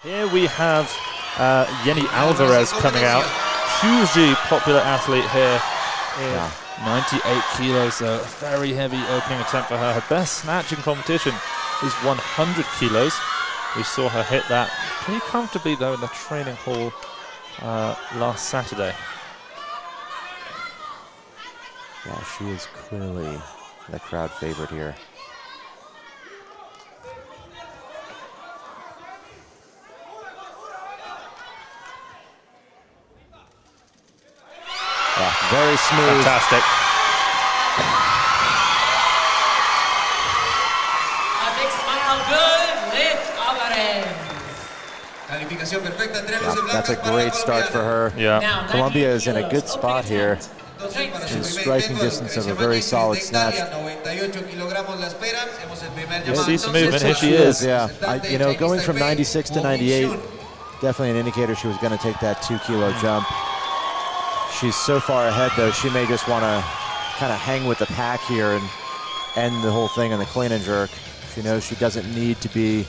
Here we have Yenny Alvarez coming out. Hugely popular athlete here. 98 kilos, so a very heavy opening attempt for her. Her best snatch in competition is 100 kilos. We saw her hit that pretty comfortably though in the training hall last Saturday. Yeah, she is clearly the crowd favorite here. Yeah, very smooth. Fantastic. A big smile, good lift, Alvarez. Yeah, that's a great start for her. Yeah. Colombia is in a good spot here. She's striking distance of a very solid snatch. You see some movement, here she is. Yeah, you know, going from 96 to 98, definitely an indicator she was going to take that 2-kilo jump. She's so far ahead though, she may just want to kind of hang with the pack here and end the whole thing in the clean and jerk. She knows she doesn't need to be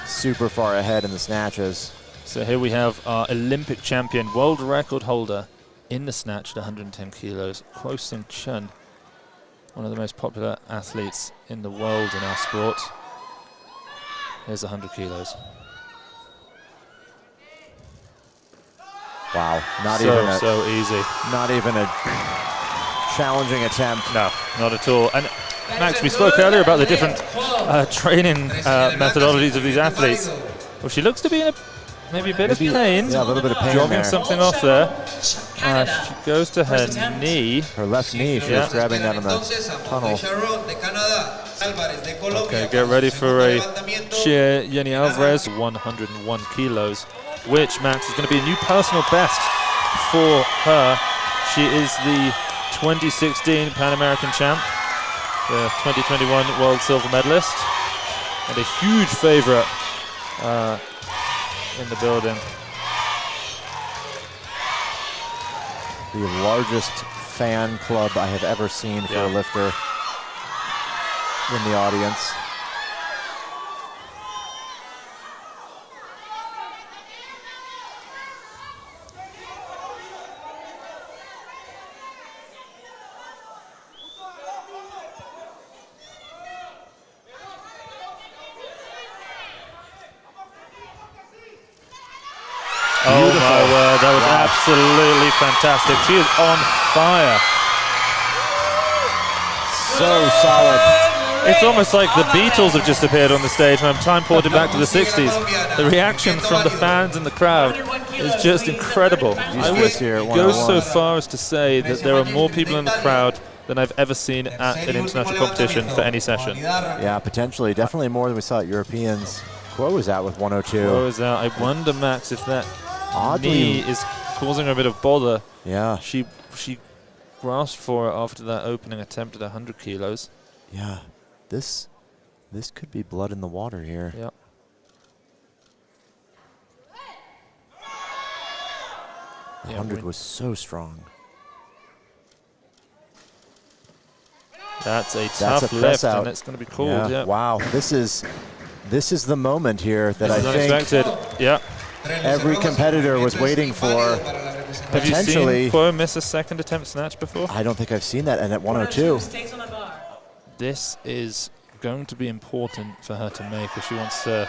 super far ahead in the snatches. So here we have our Olympic champion, world record holder in the snatch at 110 kilos, Kuo Hsing-chun, one of the most popular athletes in the world in our sport. Here's 100 kilos. Wow, not so easy. Not even a challenging attempt. No, not at all. And Max, we spoke earlier about the different training methodologies of these athletes. Well, she looks to be in maybe a bit of pain. Yeah, a little bit of pain jogging there. something off there. She goes to her knee. Her left knee, she was grabbing that in the tunnel. Okay, get ready for a cheer. Yenny Alvarez, 101 kilos, which, Max, is going to be a new personal best for her. She is the 2016 Pan American champ, the 2021 world silver medalist, and a huge favorite in the building. The largest fan club I have ever seen for a lifter in the audience. Oh my word, that was absolutely fantastic. She is on fire. So solid. It's almost like the Beatles have just appeared on the stage, and I'm time ported back to the 60s. The reaction from the fans and the crowd is just incredible. I would go so far as to say that there are more people in the crowd than I've ever seen at an international competition for any session. Yeah, potentially. Definitely more than we saw at Europeans. Kuo is out with 102. Kuo is out. I wonder, Max, if that knee is causing her a bit of bother. Yeah. She grasped for it after that opening attempt at 100 kilos. Yeah. This could be blood in the water here. Yeah. The 100 was so strong. That's a tough lift, and it's going to be called. Yeah. Wow. This is the moment here that I think unexpected. Yeah. Every competitor was waiting for. Have you seen Kuo miss a second attempt snatch before? I don't think I've seen that, and at 102. This is going to be important for her to make if she wants to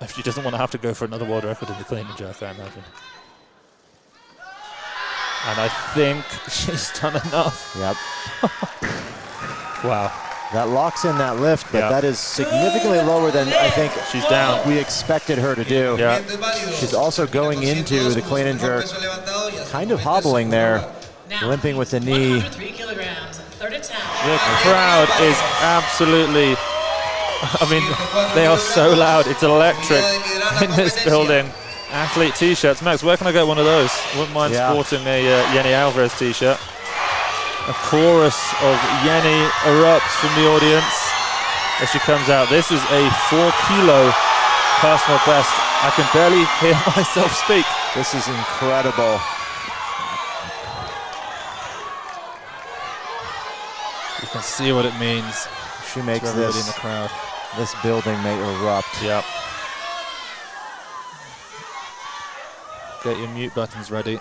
if she doesn't want to have to go for another world record in the clean and jerk, I imagine. And I think she's done enough. Yep. Wow. That locks in that lift, but that is significantly lower than I think she's down. We expected her to do. Yeah. She's also going into the clean and jerk, kind of hobbling there, limping with the knee. The crowd is absolutely, I mean, they are so loud. It's electric in this building. Athlete t-shirts. Max, where can I get one of those? I wouldn't mind sporting a Yenny Alvarez t-shirt. A chorus of Yenny erupts from the audience as she comes out. This is a 4-kilo personal best. I can barely hear myself speak. This is incredible. You can see what it means. She makes this in the crowd. This building may erupt. Yep. Get your mute buttons ready.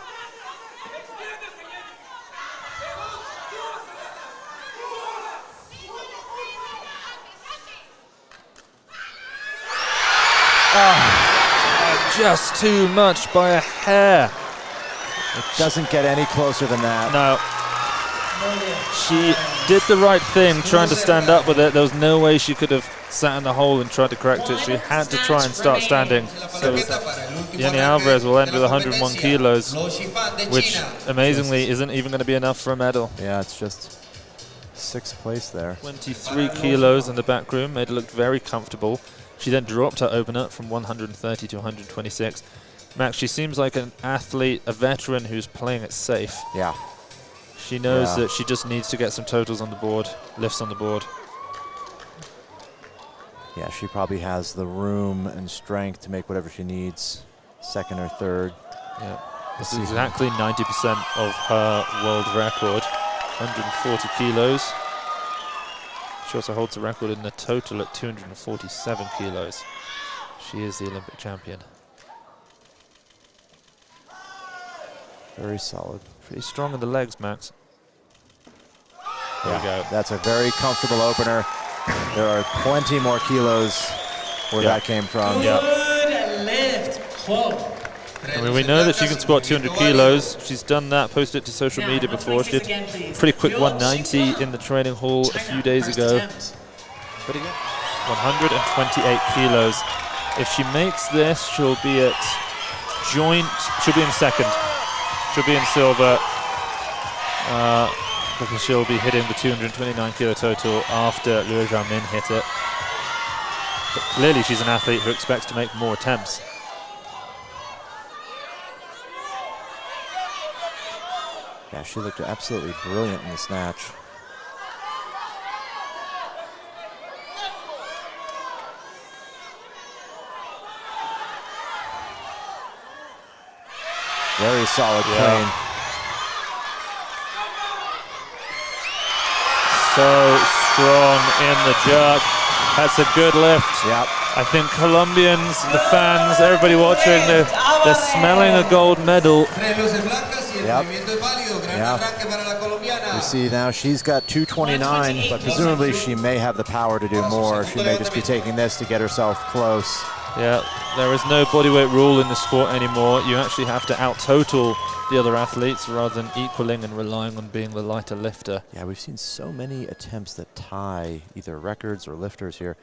Just too much by a hair. It doesn't get any closer than that. No. She did the right thing trying to stand up with it. There was no way she could have sat in the hole and tried to correct it. She had to try and start standing. So Yenny Alvarez will end with 101 kilos, which amazingly isn't even going to be enough for a medal. Yeah, it's just 6th place there. 23 kilos in the back room, made her look very comfortable. She then dropped her opener from 130 to 126. Max, she seems like an athlete, a veteran who's playing it safe. Yeah. She knows that she just needs to get some totals on the board, lifts on the board. Yeah, she probably has the room and strength to make whatever she needs, 2nd or 3rd. Yeah. This is exactly 90% of her world record, 140 kilos. She also holds the record in the total at 247 kilos. She is the Olympic champion. Very solid. Pretty strong in the legs, Max. There we go. That's a very comfortable opener. There are plenty more kilos where that came from. Good lift, Kuo. I mean, we know that she can squat 200 kilos. She's done that, posted it to social media before. She did a pretty quick 190 in the training hall a few days ago. But again, 128 kilos. If she makes this, she'll be at joint, she'll be in 2nd. She'll be in silver because she'll be hitting the 229 kilo total after Liu Xiaomin hit it. But clearly she's an athlete who expects to make more attempts. Yeah, she looked absolutely brilliant in the snatch. Very solid clean. So strong in the jerk. That's a good lift. Yep. I think Colombians, the fans, everybody watching, they're smelling a gold medal. Yep. You see now she's got 229, but presumably she may have the power to do more. She may just be taking this to get herself close. Yeah, there is no bodyweight rule in the sport anymore. You actually have to out-total the other athletes rather than equaling and relying on being the lighter lifter. Yeah, we've seen so many attempts that tie either records or lifters here.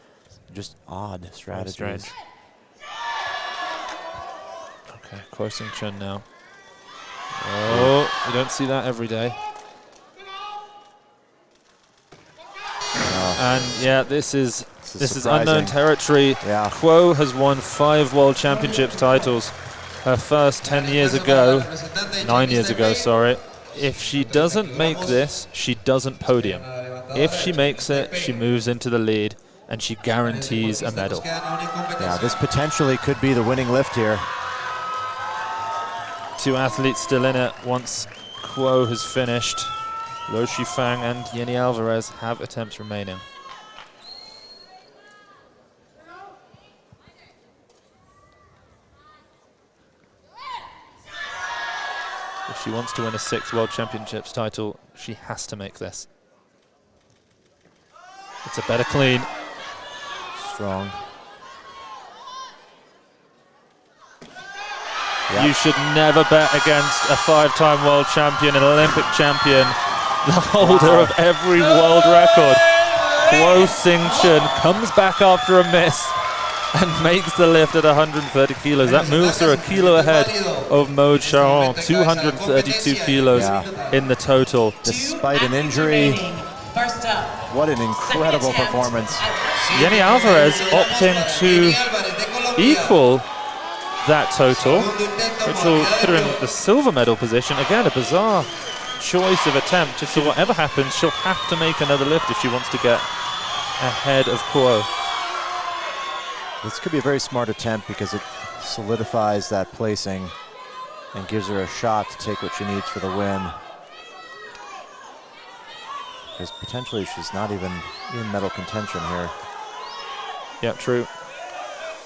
Just odd strategies. Okay, Kuo Hsing-chun now. Oh, you don't see that every day. And yeah, this is unknown territory. Yeah. Kuo has won 5 World Championships titles. Her first 9 years ago, sorry. If she doesn't make this, she doesn't podium. If she makes it, she moves into the lead and she guarantees a medal. Yeah, this potentially could be the winning lift here. 2 athletes still in it once Kuo has finished. Luo Shifang and Yenny Alvarez have attempts remaining. If she wants to win a 6th World Championships title, she has to make this. It's a better clean. Strong. Yep. You should never bet against a 5-time world champion, an Olympic champion, the holder of every world record. Kuo Hsing-chun comes back after a miss and makes the lift at 130 kilos. That moves her a kilo ahead of Maud Charon, 232 kilos in the total. Despite an injury, what an incredible performance. Yenny Alvarez opting to equal that total, which will put her in the silver medal position. Again, a bizarre choice of attempt. So whatever happens, she'll have to make another lift if she wants to get ahead of Kuo. This could be a very smart attempt because it solidifies that placing and gives her a shot to take what she needs for the win. Because potentially she's not even in medal contention here. Yeah, true.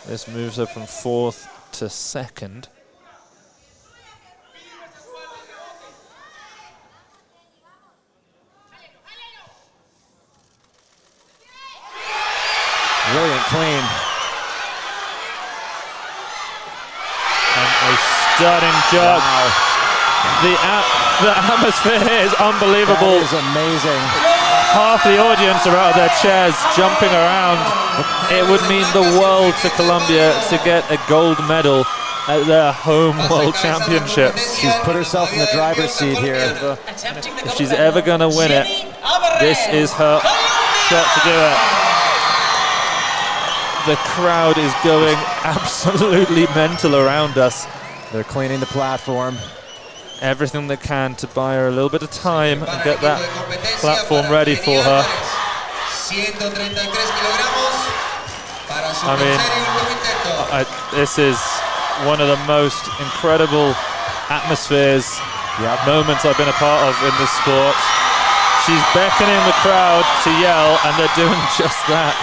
This moves her from 4th to 2nd. clean. And a stunning jerk. Wow. The atmosphere here is unbelievable. That is amazing. Half the audience are out of their chairs jumping around. It would mean the world to Colombia to get a gold medal at their home World Championships. She's put herself in the driver's seat here. If she's ever going to win it, this is her shot to do it. The crowd is going absolutely mental around us. They're cleaning the platform. Everything they can to buy her a little bit of time and get that platform ready for her. I mean, this is one of the most incredible atmospheres, moments I've been a part of in this sport. She's beckoning the crowd to yell, and they're doing just that.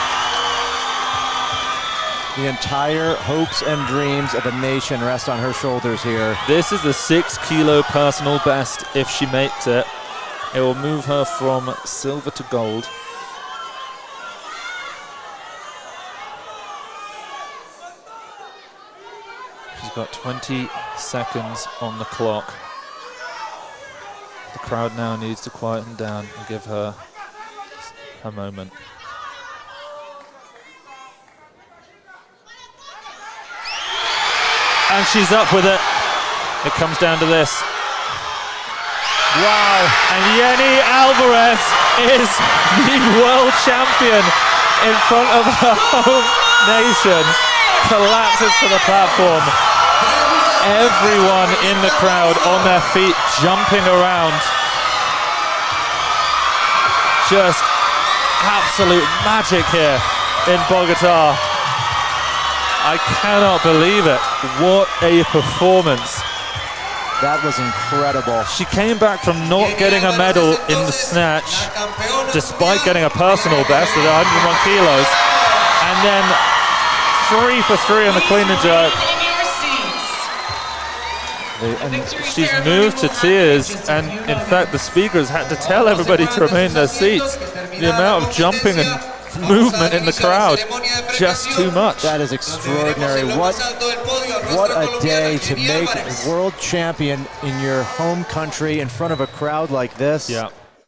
The entire hopes and dreams of a nation rest on her shoulders here. This is the 6 kilo personal best. If she makes it, it will move her from silver to gold. She's got 20 seconds on the clock. The crowd now needs to quieten down and give her her moment. And she's up with it. It comes down to this. Wow. And Yenny Alvarez is the world champion in front of her home nation. Collapses to the platform. Everyone in the crowd on their feet, jumping around. Just absolute magic here in Bogota. I cannot believe it. What a performance. That was incredible. She came back from not getting a medal in the snatch, despite getting a personal best at 101 kilos, and then 3 for 3 on the clean and jerk. And she's moved to tears, and in fact the speakers had to tell everybody to remain in their seats. The amount of jumping and movement in the crowd, just too much. That is extraordinary. What a day to make world champion in your home country in front of a crowd like this. Yeah.